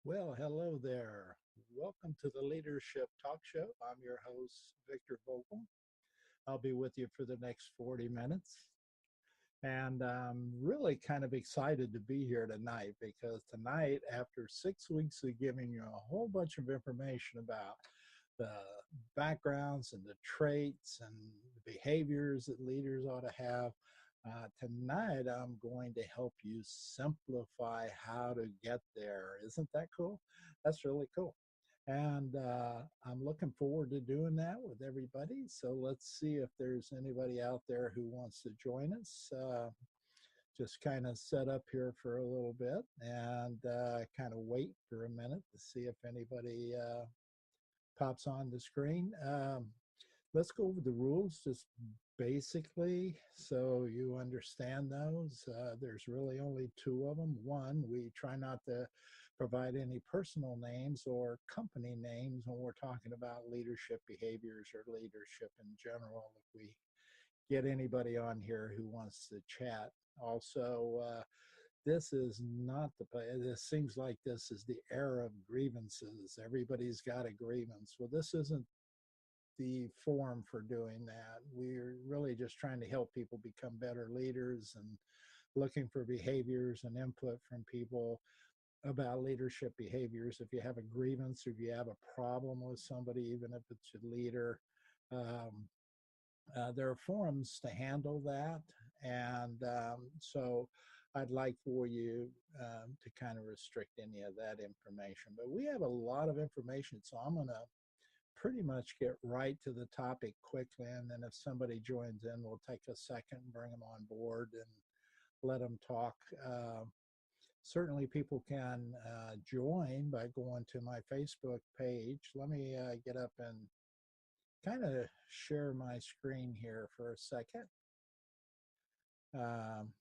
Well, hello there. Welcome to the Leadership Talk Show. I'm your host, Victor Vogel. I'll be with you for the next 40 minutes. And I'm really kind of excited to be here tonight because tonight, after 6 weeks of giving you a whole bunch of information about the backgrounds and the traits and the behaviors that leaders ought to have, tonight I'm going to help you simplify how to get there. Isn't that cool? That's really cool. And I'm looking forward to doing that with everybody. So let's see if there's anybody out there who wants to join us. Just kind of set up here for a little bit and kind of wait for a minute to see if anybody pops on the screen. Let's go over the rules just basically so you understand those. There's really only two of them. One, we try not to provide any personal names or company names when we're talking about leadership behaviors or leadership in general. If we get anybody on here who wants to chat, also, this is not the place. This seems like this is the era of grievances. Everybody's got a grievance. Well, this isn't the forum for doing that. We're really just trying to help people become better leaders and looking for behaviors and input from people about leadership behaviors. If you have a grievance or if you have a problem with somebody, even if it's a leader, um, there are forums to handle that. And so I'd like for you to kind of restrict any of that information. But we have a lot of information, so I'm going to pretty much get right to the topic quickly. And then if somebody joins in, we'll take a second and bring them on board and let them talk. Certainly, people can join by going to my Facebook page. Let me get up and kind of share my screen here for a second. Um,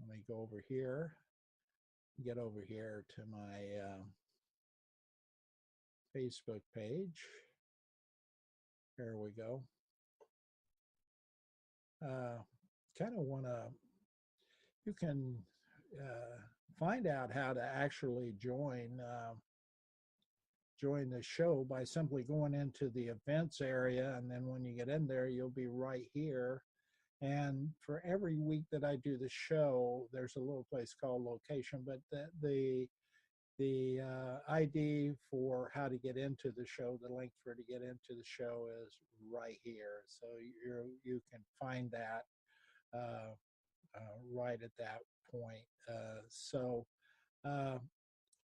Let me go over here, get over here to my Facebook page. There we go. Kind of want to, you can find out how to actually join the show by simply going into the events area, and then when you get in there, you'll be right here. And for every week that I do the show, there's a little place called location, but the ID for how to get into the show, the link for to get into the show is right here. So you can find that right at that point. So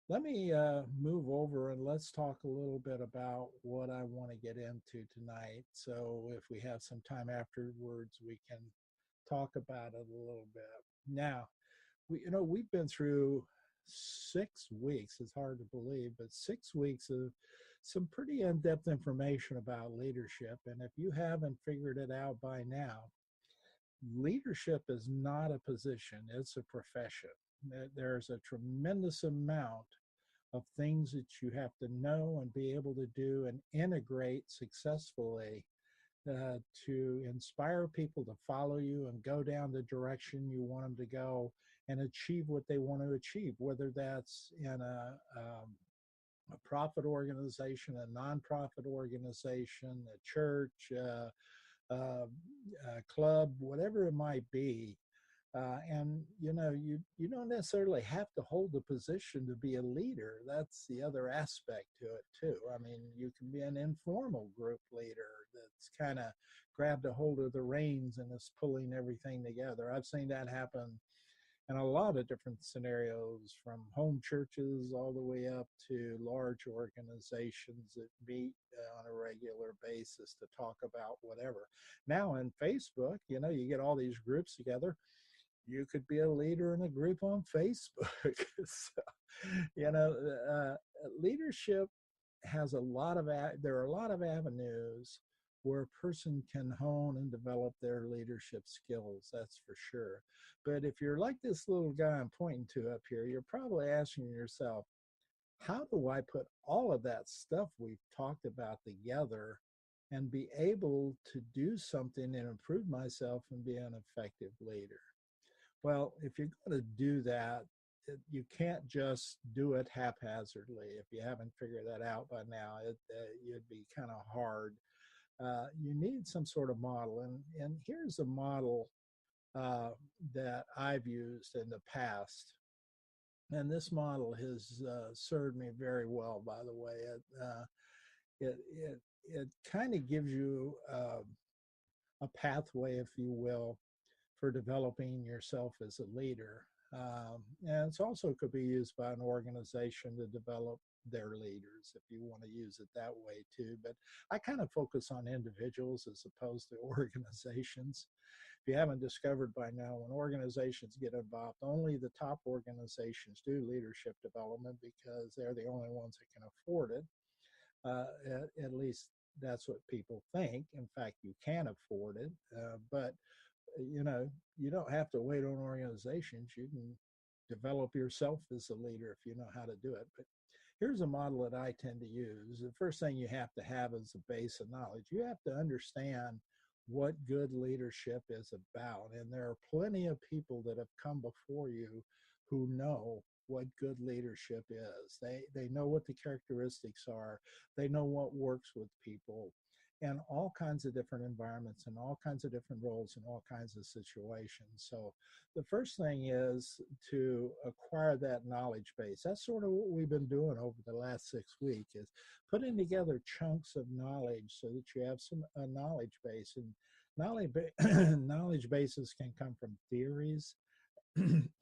let me move over and let's talk a little bit about what I want to get into tonight. So if we have some time afterwards, we can talk about it a little bit. Now, we've been through 6 weeks. It's hard to believe, but 6 weeks of some pretty in-depth information about leadership. And if you haven't figured it out by now, leadership is not a position, it's a profession. There's a tremendous amount of things that you have to know and be able to do and integrate successfully to inspire people to follow you and go down the direction you want them to go and achieve what they want to achieve, whether that's in a profit organization, a nonprofit organization, a church, a club, whatever it might be. And you don't necessarily have to hold a position to be a leader. That's the other aspect to it too. I mean, you can be an informal group leader that's kind of grabbed a hold of the reins and is pulling everything together. I've seen that happen in a lot of different scenarios, from home churches all the way up to large organizations that meet on a regular basis to talk about whatever. Now in Facebook, you get all these groups together. You could be a leader in a group on Facebook. So, you know, uh, leadership has there are a lot of avenues where a person can hone and develop their leadership skills, that's for sure. But if you're like this little guy I'm pointing to up here, you're probably asking yourself, how do I put all of that stuff we've talked about together and be able to do something and improve myself and be an effective leader? Well, if you're going to do that, you can't just do it haphazardly. If you haven't figured that out by now, it'd be kind of hard. You need some sort of model, and here's a model uh, that I've used in the past. And this model has served me very well, by the way. It, it, it kind of gives you a pathway, if you will, for developing yourself as a leader. And it's also could be used by an organization to develop their leaders if you want to use it that way too. But I kind of focus on individuals as opposed to organizations. If you haven't discovered by now, when organizations get involved, only the top organizations do leadership development because they're the only ones that can afford it. At least that's what people think. In fact, you can afford it, but you know, you don't have to wait on organizations. You can develop yourself as a leader if you know how to do it. But here's a model that I tend to use. The first thing you have to have is a base of knowledge. You have to understand what good leadership is about. And there are plenty of people that have come before you who know what good leadership is. They know what the characteristics are. They know what works with people in all kinds of different environments and all kinds of different roles and all kinds of situations. So the first thing is to acquire that knowledge base. That's sort of what we've been doing over the last 6 weeks, is putting together chunks of knowledge so that you have some knowledge base. And knowledge bases can come from theories.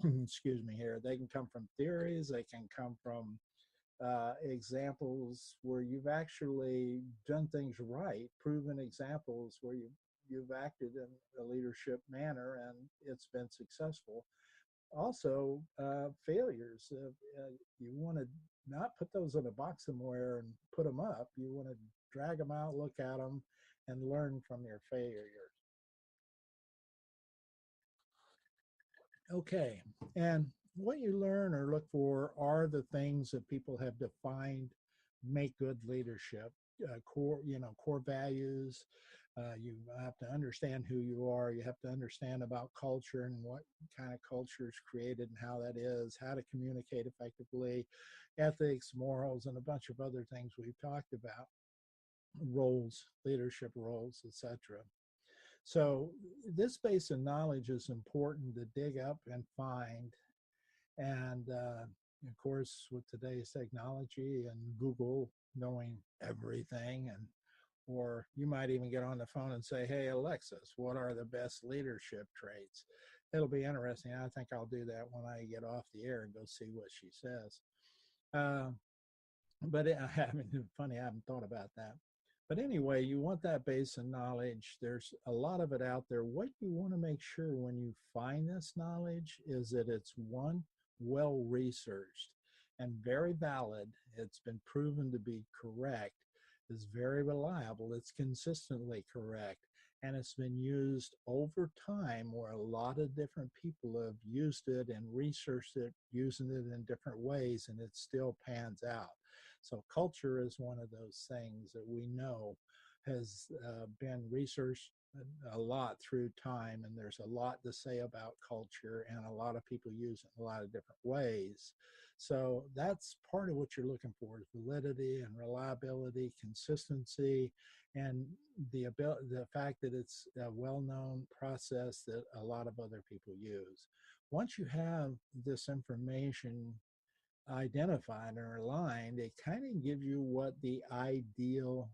Excuse me here. They can come from theories. They can come from examples where you've actually done things right, proven examples where you've acted in a leadership manner and it's been successful. Also, failures. You want to not put those in a box somewhere and put them up. You want to drag them out, look at them, and learn from your failures. Okay, and what you learn or look for are the things that people have defined make good leadership. Core values. You have to understand who you are. You have to understand about culture and what kind of culture is created and how that is, how to communicate effectively, ethics, morals, and a bunch of other things we've talked about, roles, leadership roles, etc. So this base of knowledge is important to dig up and find. And of course, with today's technology and Google knowing everything, and or you might even get on the phone and say, "Hey Alexis, what are the best leadership traits?" It'll be interesting. I think I'll do that when I get off the air and go see what she says. Uh, but I haven't, funny, I haven't thought about that. But anyway, you want that base of knowledge. There's a lot of it out there. What you want to make sure when you find this knowledge is that it's one, well researched and very valid. It's been proven to be correct, is very reliable, it's consistently correct, and it's been used over time where a lot of different people have used it and researched it, using it in different ways, and it still pans out. So culture is one of those things that we know has been researched a lot through time, and there's a lot to say about culture, and a lot of people use it in a lot of different ways. So that's part of what you're looking for, is validity and reliability, consistency, and the fact that it's a well-known process that a lot of other people use. Once you have this information identified or aligned, it kind of gives you what the ideal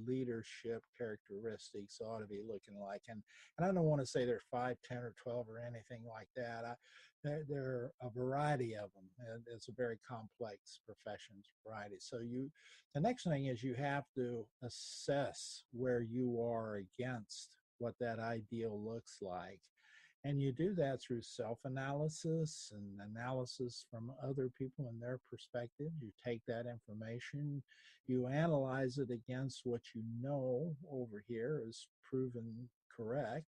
leadership characteristics ought to be looking like. And I don't want to say they're 5, 10, or 12 or anything like that. There are a variety of them. And it's a very complex professions variety. So the next thing is you have to assess where you are against what that ideal looks like. And you do that through self-analysis and analysis from other people and their perspective. You take that information, you analyze it against what you know over here is proven correct,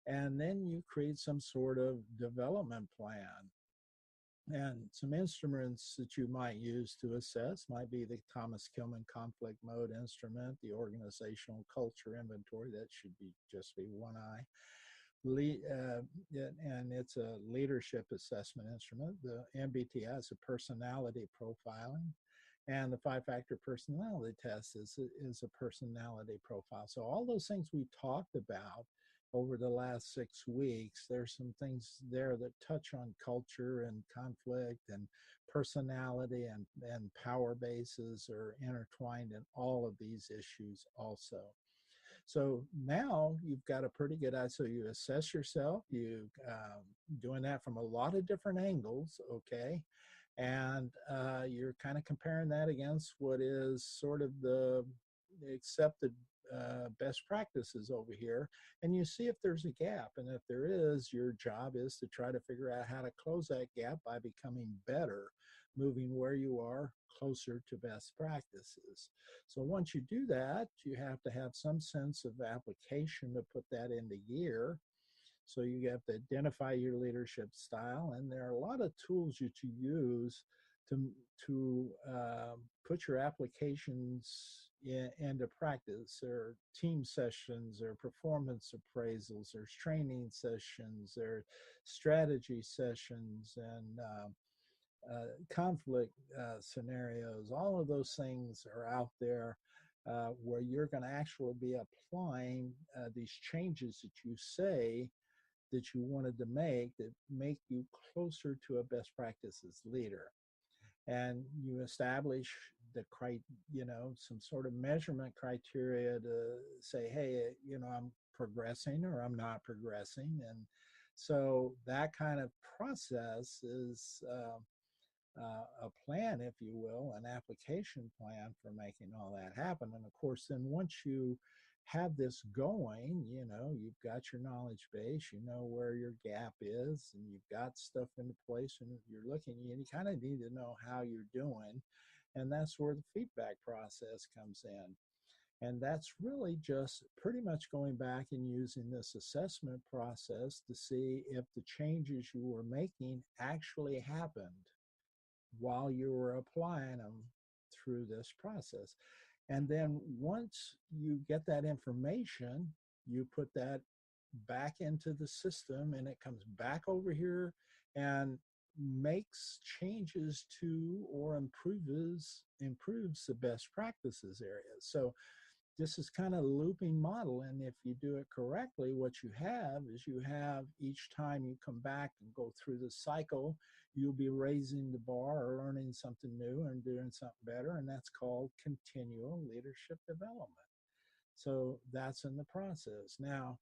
and then you create some sort of development plan. And some instruments that you might use to assess might be the Thomas Kilmann conflict mode instrument, the organizational culture inventory, that should be just be one eye, and it's a leadership assessment instrument. The MBTI is a personality profiling, and the five-factor personality test is a personality profile. So all those things we talked about over the last 6 weeks, there's some things there that touch on culture and conflict and personality, and power bases are intertwined in all of these issues also. So now you've got a pretty good idea. So you assess yourself, you doing that from a lot of different angles, okay? And you're kind of comparing that against what is sort of the accepted best practices over here, and you see if there's a gap. And if there is, your job is to try to figure out how to close that gap by becoming better, moving where you are closer to best practices. So once you do that, you have to have some sense of application to put that into gear. So you have to identify your leadership style, and there are a lot of tools that you use to put your applications into practice. There are team sessions, there are performance appraisals, there's training sessions, there are strategy sessions, and conflict scenarios. All of those things are out there where you're going to actually be applying these changes that you say that you wanted to make that make you closer to a best practices leader. And you establish the some sort of measurement criteria to say, hey, I'm progressing or I'm not progressing. And so that kind of process is a plan, if you will, an application plan for making all that happen. And of course, then once you have this going, you've got your knowledge base, you know where your gap is, and you've got stuff into place, and you're looking, and you kind of need to know how you're doing. And that's where the feedback process comes in. And that's really just pretty much going back and using this assessment process to see if the changes you were making actually happened while you were applying them through this process. And then once you get that information, you put that back into the system, and it comes back over here and makes changes to or improves the best practices area. So this is kind of a looping model, and if you do it correctly, what you have is each time you come back and go through the cycle, you'll be raising the bar or learning something new and doing something better, and that's called continual leadership development. So that's in the process. Now,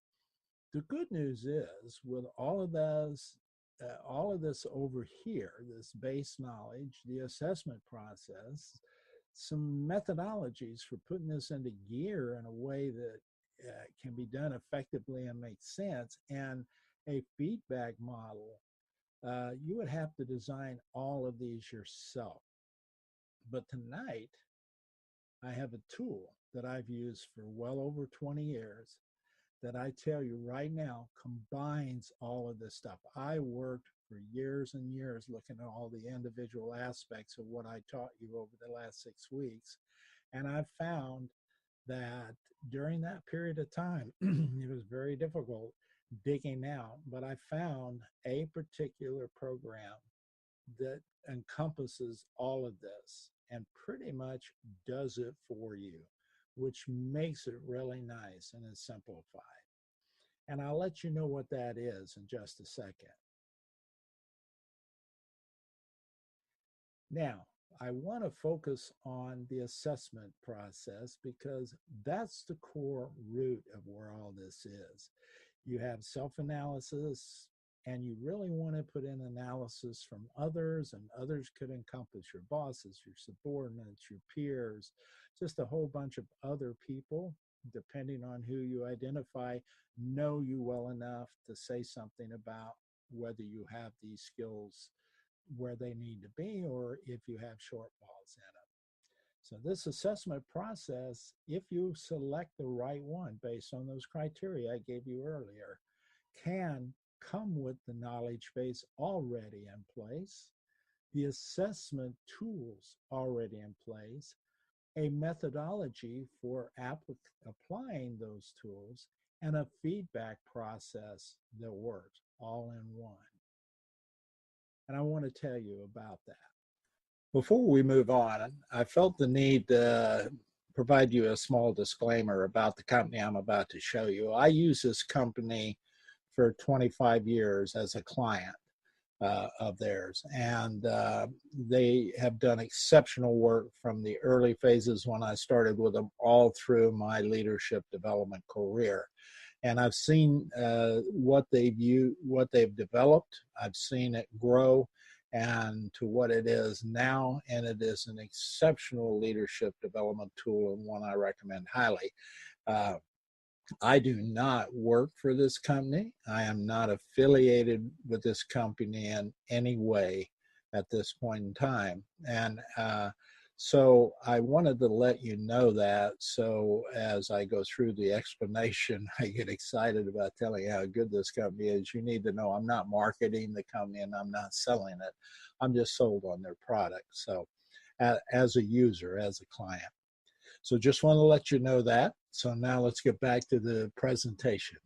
the good news is with all of this over here, this base knowledge, the assessment process, some methodologies for putting this into gear in a way that can be done effectively and makes sense, and a feedback model. You would have to design all of these yourself. But tonight, I have a tool that I've used for well over 20 years that I tell you right now combines all of this stuff. I worked for years and years looking at all the individual aspects of what I taught you over the last 6 weeks. And I've found that during that period of time, it was very difficult digging out, but I found a particular program that encompasses all of this and pretty much does it for you, which makes it really nice and is simplified. And I'll let you know what that is in just a second. Now, I want to focus on the assessment process because that's the core root of where all this is. You have self-analysis, and you really want to put in analysis from others, and others could encompass your bosses, your subordinates, your peers, just a whole bunch of other people, depending on who you identify, know you well enough to say something about whether you have these skills where they need to be or if you have shortfalls in them. So this assessment process, if you select the right one based on those criteria I gave you earlier, can come with the knowledge base already in place, the assessment tools already in place, a methodology for applying those tools, and a feedback process that works all in one. And I want to tell you about that. Before we move on, I felt the need to provide you a small disclaimer about the company I'm about to show you. I use this company for 25 years as a client of theirs, and they have done exceptional work from the early phases when I started with them all through my leadership development career. And I've seen what they've developed. I've seen it grow and to what it is now, and it is an exceptional leadership development tool and one I recommend highly. I do not work for this company. I am not affiliated with this company in any way at this point in time. And so I wanted to let you know that, so as I go through the explanation, I get excited about telling you how good this company is. You need to know I'm not marketing the company and I'm not selling it. I'm just sold on their product. So as a user, as a client. So just want to let you know that. So now let's get back to the presentation.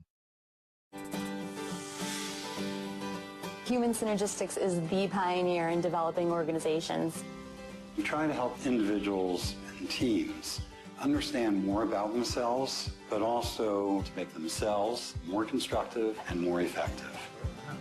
Human Synergistics is the pioneer in developing organizations. We try to help individuals and teams understand more about themselves, but also to make themselves more constructive and more effective.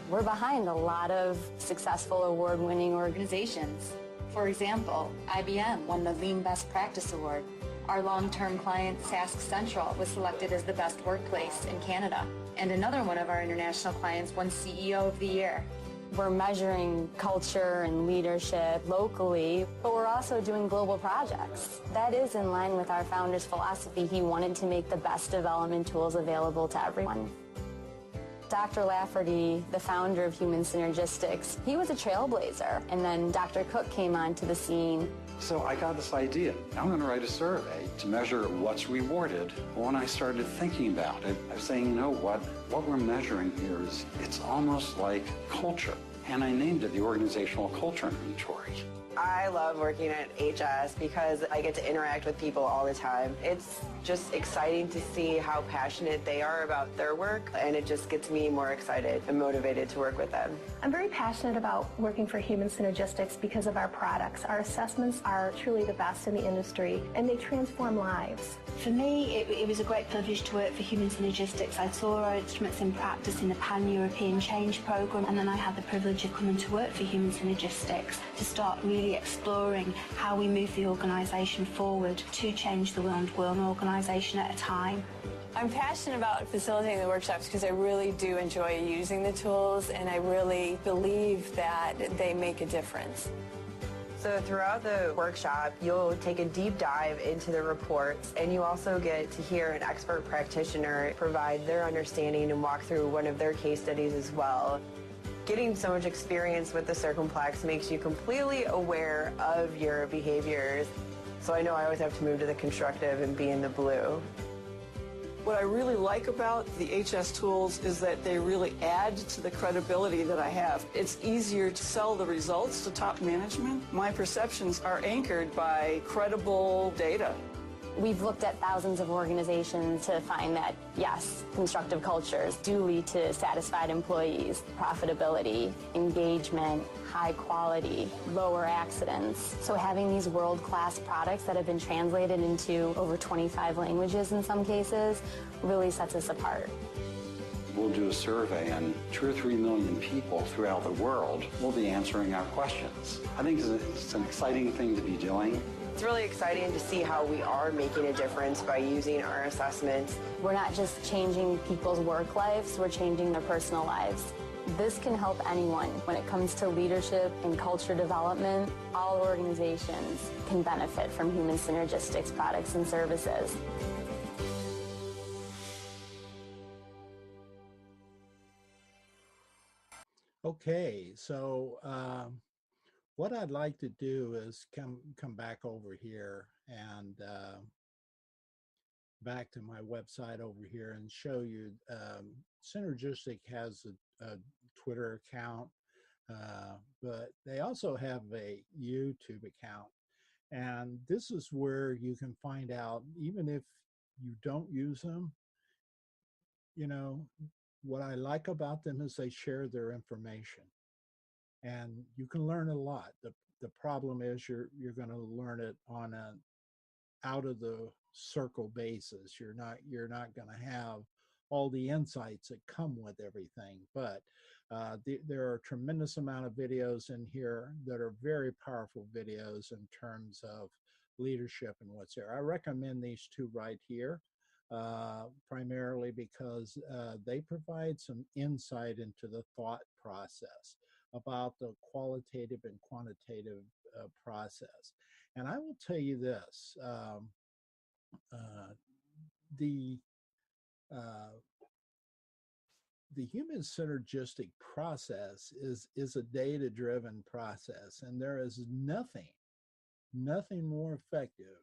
We're behind a lot of successful award-winning organizations. For example, IBM won the Lean Best Practice Award. Our long-term client, Sask Central, was selected as the best workplace in Canada. And another one of our international clients won CEO of the Year. We're measuring culture and leadership locally, but we're also doing global projects. That is in line with our founder's philosophy. He wanted to make the best development tools available to everyone. Dr. Lafferty, the founder of Human Synergistics, he was a trailblazer, and then Dr. Cook came onto the scene. So I got this idea. I'm going to write a survey to measure what's rewarded. But when I started thinking about it, I was saying, you know what we're measuring here is, it's almost like culture. And I named it the Organizational Culture Inventory. I love working at HS because I get to interact with people all the time. It's just exciting to see how passionate they are about their work, and it just gets me more excited and motivated to work with them. I'm very passionate about working for Human Synergistics because of our products. Our assessments are truly the best in the industry, and they transform lives. For me, it was a great privilege to work for Human Synergistics. I saw our instruments in practice in the Pan-European Change Programme, and then I had the privilege of coming to work for Human Synergistics to start really exploring how we move the organisation forward to change the world, one organisation at a time. I'm passionate about facilitating the workshops because I really do enjoy using the tools, and I really believe that they make a difference. So throughout the workshop, you'll take a deep dive into the reports, and you also get to hear an expert practitioner provide their understanding and walk through one of their case studies as well. Getting so much experience with the Circumplex makes you completely aware of your behaviors. So I know I always have to move to the constructive and be in the blue. What I really like about the HS tools is that they really add to the credibility that I have. It's easier to sell the results to top management. My perceptions are anchored by credible data. We've looked at thousands of organizations to find that, yes, constructive cultures do lead to satisfied employees, profitability, engagement, high quality, lower accidents. So having these world-class products that have been translated into over 25 languages in some cases really sets us apart. We'll do a survey, and 2 or 3 million people throughout the world will be answering our questions. I think it's an exciting thing to be doing. It's really exciting to see how we are making a difference by using our assessments. We're not just changing people's work lives, we're changing their personal lives. This can help anyone. When it comes to leadership and culture development, all organizations can benefit from Human Synergistics products and services. Okay, so what I'd like to do is come back over here and back to my website over here and show you Synergistic has a Twitter account, but they also have a YouTube account. And this is where you can find out, even if you don't use them, you know, what I like about them is they share their information, and you can learn a lot. The problem is you're going to learn it on an out of the circle basis. You're not going to have all the insights that come with everything. But there are a tremendous amount of videos in here that are very powerful videos in terms of leadership and what's there. I recommend these two right here. Primarily because they provide some insight into the thought process about the qualitative and quantitative process. And I will tell you this: uh, the uh, the human synergistic process is a data driven process, and there is nothing more effective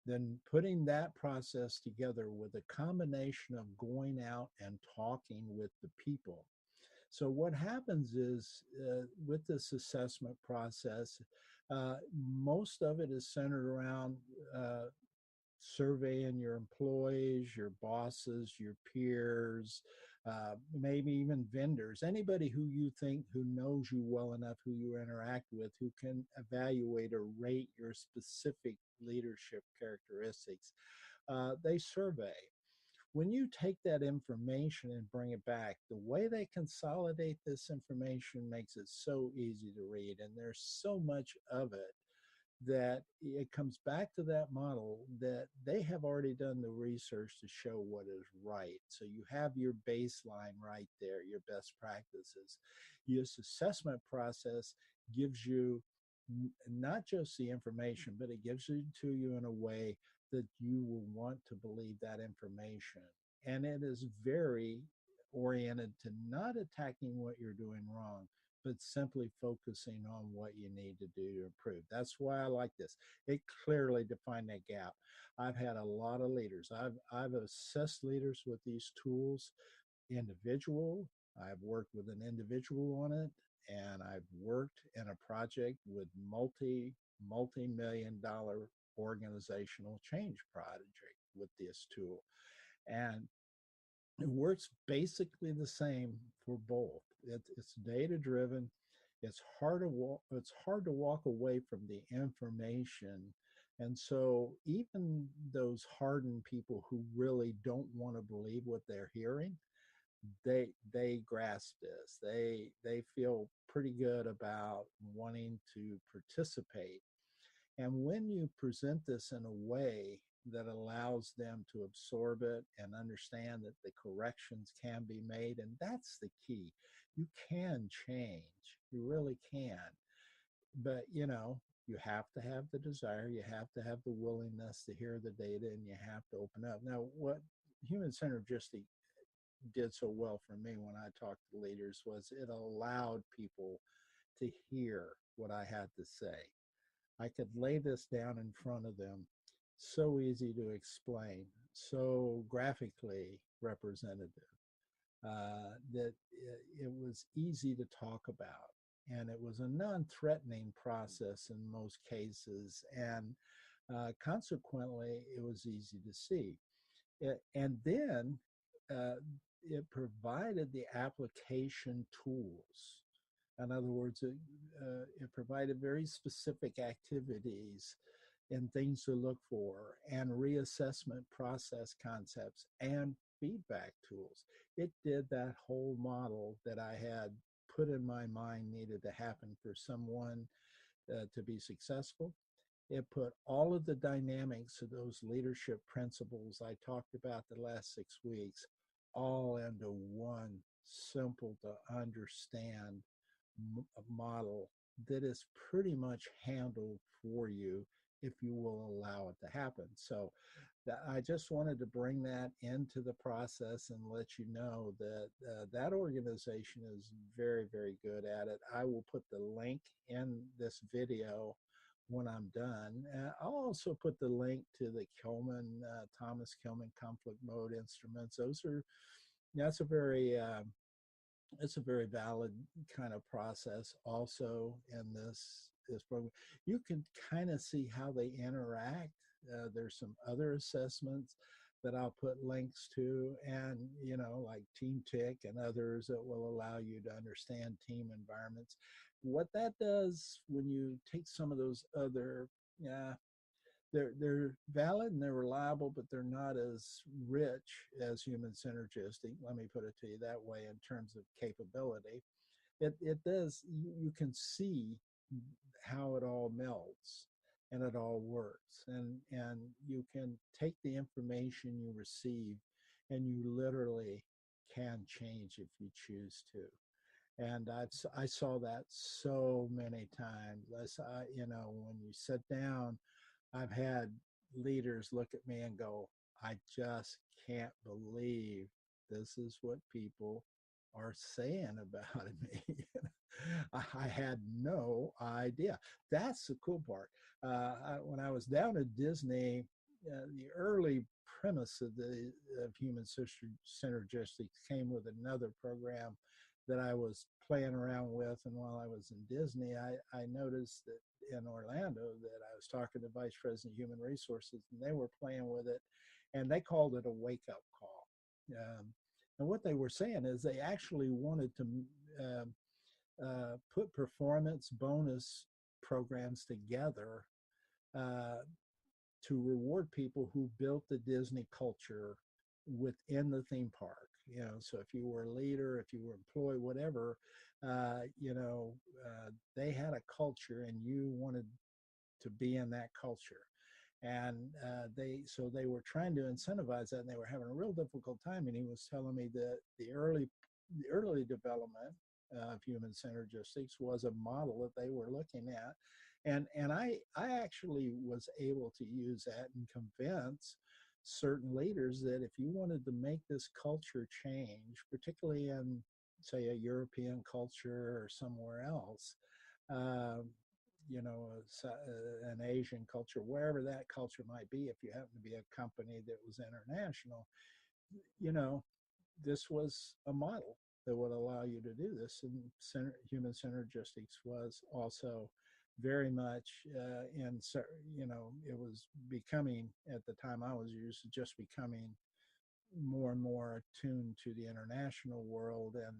than putting that process together with a combination of going out and talking with the people. So what happens is with this assessment process, most of it is centered around surveying your employees, your bosses, your peers, maybe even vendors, anybody who you think who knows you well enough, who you interact with, who can evaluate or rate your specific leadership characteristics. They survey. When you take that information and bring it back, the way they consolidate this information makes it so easy to read, and there's so much of it that it comes back to that model that they have already done the research to show what is right. So you have your baseline right there, your best practices. This assessment process gives you not just the information, but it gives it to you in a way that you will want to believe that information. And it is very oriented to not attacking what you're doing wrong, but simply focusing on what you need to do to improve. That's why I like this. It clearly defined that gap. I've had a lot of leaders. I've assessed leaders with these tools, individual. I've worked with an individual on it, and I've worked in a project with multi-million dollar organizational change project with this tool. And it works basically the same for both. It's data driven. It's hard to walk away from the information, and so even those hardened people who really don't want to believe what they're hearing, they grasp this. They feel pretty good about wanting to participate. And when you present this in a way that allows them to absorb it and understand that the corrections can be made, and that's the key. You can change, you really can. But, you have to have the desire, you have to have the willingness to hear the data, and you have to open up. Now, what Human Synergistic did so well for me when I talked to leaders was it allowed people to hear what I had to say. I could lay this down in front of them, so easy to explain, so graphically representative, that it was easy to talk about. And it was a non threatening process in most cases. And consequently, it was easy to see. And then uh, it provided the application tools. In other words, it provided very specific activities and things to look for, and reassessment process concepts and feedback tools. It did that whole model that I had put in my mind needed to happen for someone to be successful. It put all of the dynamics of those leadership principles I talked about the last 6 weeks all into one simple to understand model that is pretty much handled for you if you will allow it to happen. So I just wanted to bring that into the process and let you know that that organization is very, very good at it. I will put the link in this video when I'm done. I'll also put the link to the Thomas Kilmann conflict mode instruments. That's a very it's a very valid kind of process also in this program. You can kind of see how they interact. There's some other assessments. that I'll put links to, and like Team Tick and others that will allow you to understand team environments. What that does when you take some of those other, yeah, they're valid and they're reliable, but they're not as rich as human synergistic. Let me put it to you that way in terms of capability. It does, you can see how it all melds and it all works, and you can take the information you receive and you literally can change if you choose to. And I saw that so many times. When you sit down, I've had leaders look at me and go, I just can't believe this is what people are saying about me. I had no idea. That's the cool part. When I was down at Disney, the early premise of Human Synergistics came with another program that I was playing around with. And while I was in Disney, I noticed that in Orlando that I was talking to Vice President of Human Resources, and they were playing with it, and they called it a wake-up call. And what they were saying is they actually wanted to put performance bonus programs together uh, to reward people who built the Disney culture within the theme park. So if you were a leader, if you were employee, whatever, they had a culture and you wanted to be in that culture. And they were trying to incentivize that, and they were having a real difficult time. And he was telling me that the early development of human synergistics was a model that they were looking at, and I actually was able to use that and convince certain leaders that if you wanted to make this culture change, particularly in, say, a European culture or somewhere else, um, an Asian culture, wherever that culture might be, if you happen to be a company that was international, you know, this was a model that would allow you to do this. And human synergistics was also very much it was becoming, at the time I was used, just becoming more and more attuned to the international world and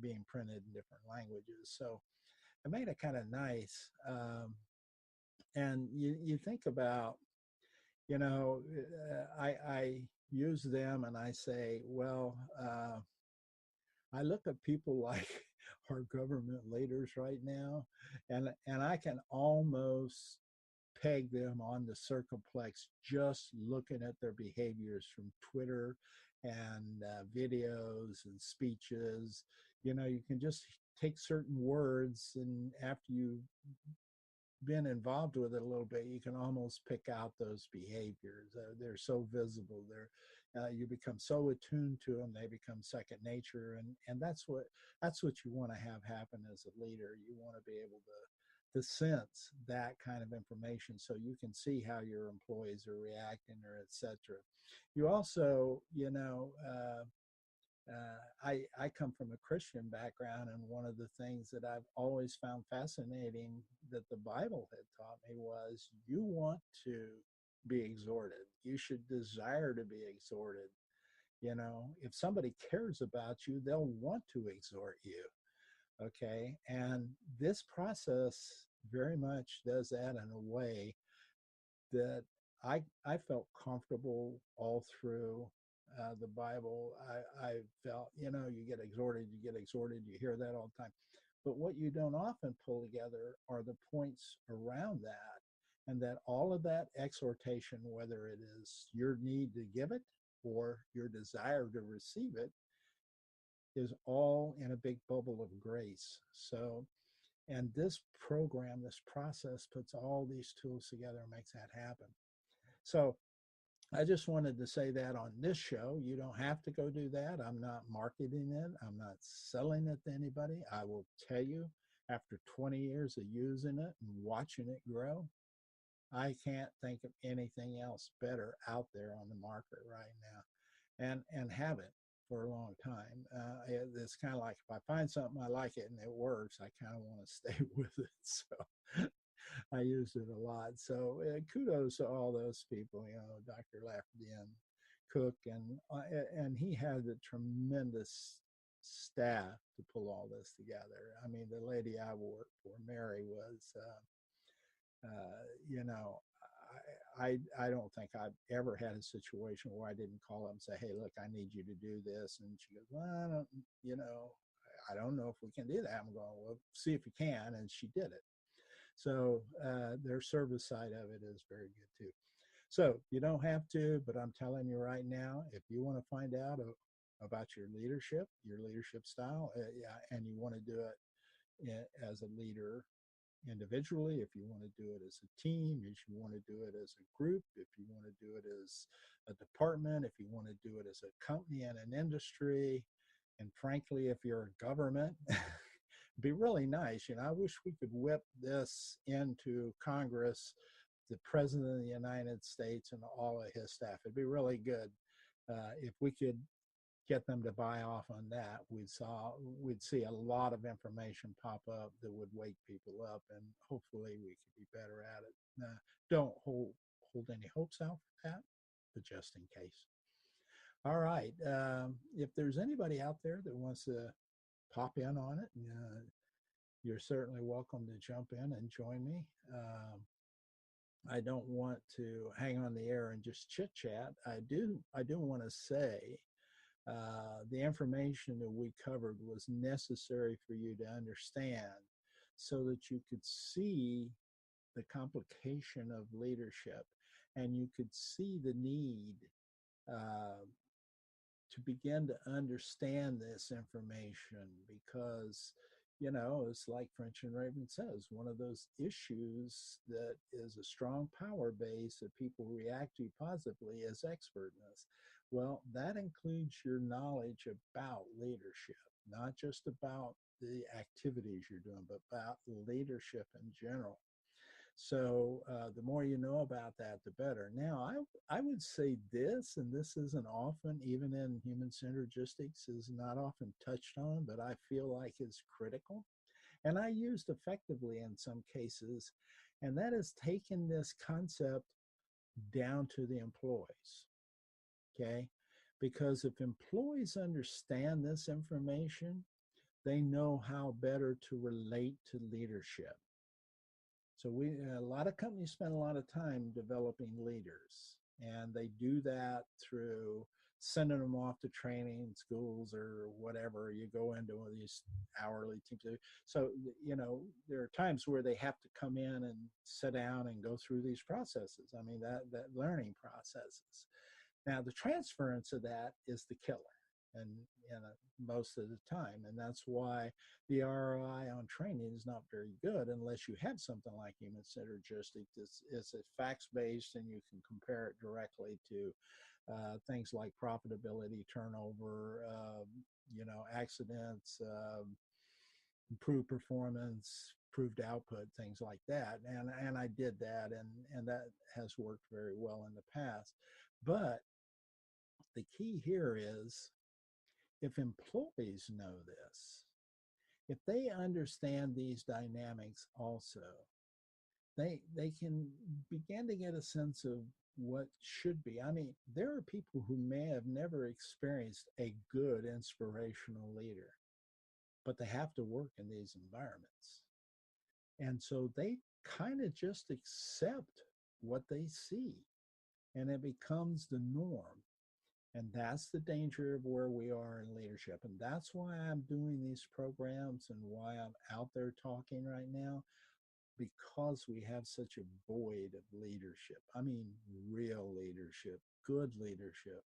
being printed in different languages. So it made it kind of nice. And you think about, I use them and I say, well, I look at people like our government leaders right now, and I can almost peg them on the circumplex just looking at their behaviors from Twitter and videos and speeches. You can just take certain words, and after you been involved with it a little bit, you can almost pick out those behaviors. They're so visible. You become so attuned to them, they become second nature, and that's what you want to have happen as a leader. You want to be able to sense that kind of information so you can see how your employees are reacting, or etc. You also, I come from a Christian background, and one of the things that I've always found fascinating that the Bible had taught me was you want to be exhorted. You should desire to be exhorted. If somebody cares about you, they'll want to exhort you. Okay. And this process very much does that in a way that I felt comfortable all through the Bible. I felt, you get exhorted, you hear that all the time. But what you don't often pull together are the points around that, and that all of that exhortation, whether it is your need to give it or your desire to receive it, is all in a big bubble of grace. So, and this program, this process puts all these tools together and makes that happen. So I just wanted to say that on this show. You don't have to go do that. I'm not marketing it. I'm not selling it to anybody. I will tell you, after 20 years of using it and watching it grow, I can't think of anything else better out there on the market right now, and have it for a long time. It's kind of like if I find something I like it and it works, I kind of want to stay with it. So I used it a lot. So kudos to all those people, Dr. Lafferty cook, and he had a tremendous staff to pull all this together. I mean, the lady I worked for, Mary, was, you know, I don't think I've ever had a situation where I didn't call up and say, hey, look, I need you to do this. And she goes, well, I don't, you know, I don't know if we can do that. I'm going, well, see if you can. And she did it. So their service side of it is very good too. So you don't have to, but I'm telling you right now, if you want to find out about your leadership style, and you want to do it as a leader individually, if you want to do it as a team, if you want to do it as a group, if you want to do it as a department, if you want to do it as a company and an industry, and frankly, if you're a government, it'd be really nice. You know, I wish we could whip this into Congress, the President of the United States and all of his staff. It'd be really good if we could get them to buy off on that. We'd see a lot of information pop up that would wake people up, and hopefully we could be better at it. Don't hold any hopes out for that, but just in case. All right. If there's anybody out there that wants to pop in on it, you're certainly welcome to jump in and join me. I don't want to hang on the air and just chit chat. I do want to say the information that we covered was necessary for you to understand so that you could see the complication of leadership and you could see the need to begin to understand this information, because you know, it's like French and Raven says, one of those issues that is a strong power base that people react to positively is expertness. Well, that includes your knowledge about leadership, not just about the activities you're doing, but about leadership in general. So the more you know about that, the better. Now, I would say this, and this isn't often, even in human synergistics, is not often touched on, but I feel like it's critical. And I used effectively in some cases, and that is taking this concept down to the employees, okay? Because if employees understand this information, they know how better to relate to leadership. So a lot of companies spend a lot of time developing leaders, and they do that through sending them off to training schools or whatever. You go into one of these hourly teams. So, you know, there are times where they have to come in and sit down and go through these processes. I mean, that learning processes. Now, the transference of that is the killer, and most of the time, and that's why the ROI on training is not very good unless you have something like Human Synergistics. It's facts based, and you can compare it directly to things like profitability, turnover, you know, accidents, improved performance, improved output, things like that. And I did that, and that has worked very well in the past. But the key here is, if employees know this, if they understand these dynamics also, they can begin to get a sense of what should be. I mean, there are people who may have never experienced a good inspirational leader, but they have to work in these environments. And so they kind of just accept what they see, and it becomes the norm. And that's the danger of where we are in leadership. And that's why I'm doing these programs and why I'm out there talking right now, because we have such a void of leadership. I mean, real leadership, good leadership.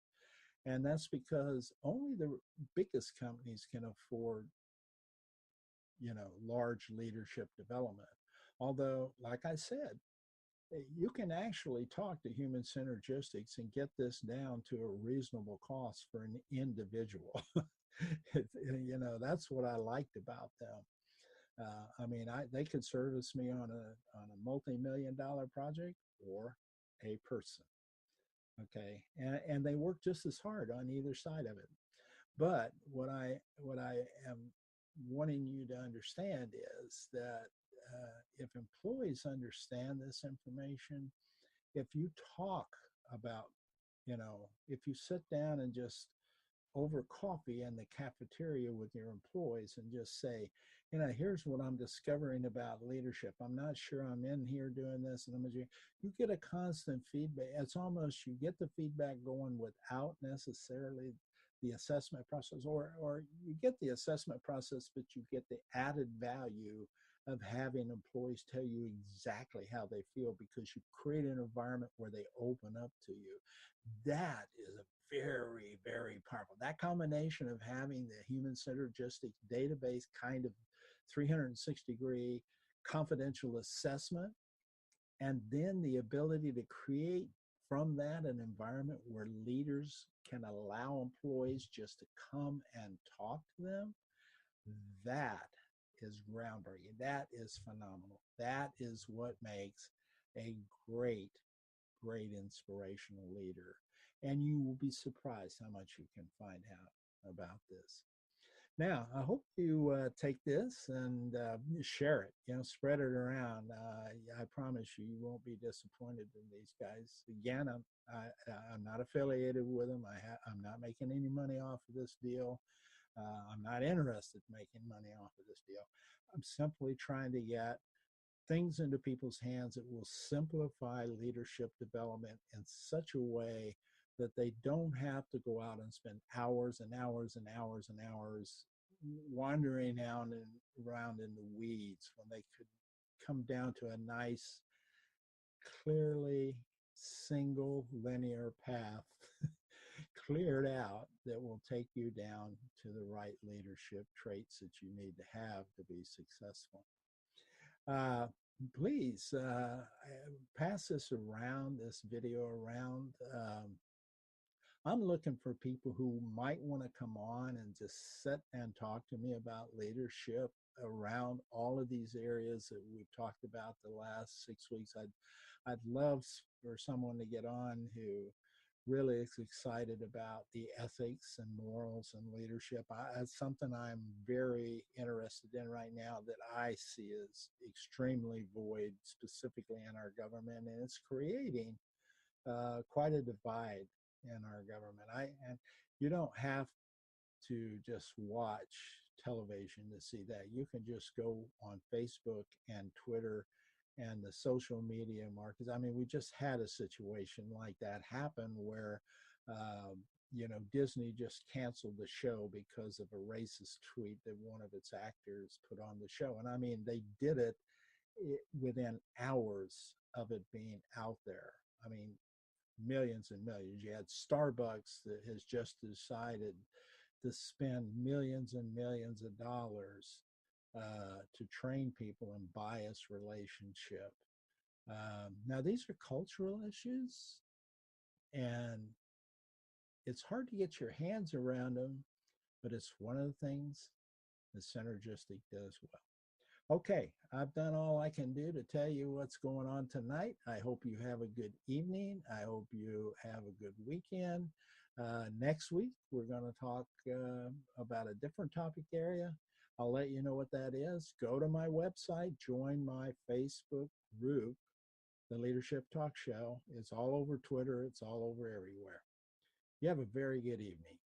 And that's because only the biggest companies can afford, you know, large leadership development. Although, like I said, you can actually talk to Human Synergistics and get this down to a reasonable cost for an individual. You know, that's what I liked about them. I mean, they could service me on a multi-million-dollar project or a person. Okay, and they work just as hard on either side of it. But what I am wanting you to understand is that if employees understand this information, if you talk about If you sit down and just over coffee in the cafeteria with your employees and just say, here's what I'm discovering about leadership. I'm not sure I'm in here doing this. And you get a constant feedback. It's almost you get the feedback going without necessarily the assessment process, or you get the assessment process, but you get the added value of having employees tell you exactly how they feel because you create an environment where they open up to you. That is a very, very powerful. That combination of having the human synergistic database kind of 360-degree confidential assessment, and then the ability to create from that an environment where leaders can allow employees just to come and talk to them, that is groundbreaking. That is phenomenal. That is what makes a great, great inspirational leader. And you will be surprised how much you can find out about this. Now, I hope you take this and share it, spread it around. I promise you, you won't be disappointed in these guys. Again, I'm not affiliated with them. I'm not making any money off of this deal. I'm not interested in making money off of this deal. I'm simply trying to get things into people's hands that will simplify leadership development in such a way that they don't have to go out and spend hours and hours and hours and hours wandering out and around in the weeds when they could come down to a nice, clearly single linear path cleared out that will take you down to the right leadership traits that you need to have to be successful. Please pass this around, this video around. I'm looking for people who might want to come on and just sit and talk to me about leadership around all of these areas that we've talked about the last 6 weeks. I'd love for someone to get on who really is excited about the ethics and morals and leadership. It's something I'm very interested in right now that I see as extremely void, specifically in our government, and it's creating quite a divide in our government. And you don't have to just watch television to see that. You can just go on Facebook and Twitter and the social media markets. I mean, we just had a situation like that happen where, Disney just canceled the show because of a racist tweet that one of its actors put on the show. And I mean, they did it within hours of it being out there. I mean, millions and millions. You had Starbucks that has just decided to spend millions and millions of dollars to train people in bias relationship. Now, these are cultural issues, and it's hard to get your hands around them, but it's one of the things that Synergistic does well. Okay, I've done all I can do to tell you what's going on tonight. I hope you have a good evening. I hope you have a good weekend. Next week, we're going to talk about a different topic area. I'll let you know what that is. Go to my website, join my Facebook group, The Leadership Talk Show. It's all over Twitter. It's all over everywhere. You have a very good evening.